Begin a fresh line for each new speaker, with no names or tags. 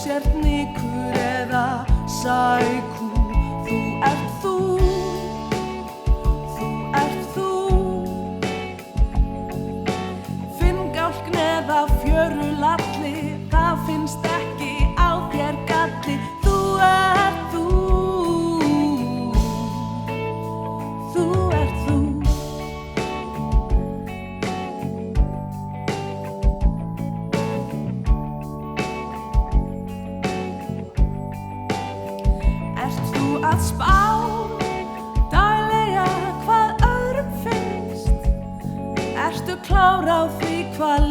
sért nykur eða sækú. Þú ert þú, þú ert þú. Finngálkn eða fjörulalli, það finnst ekki á þér galli. Þú ert þú, þú ert þú. Ert þú að spá daglega hvað öðrum finnst? Ertu klár á því hvað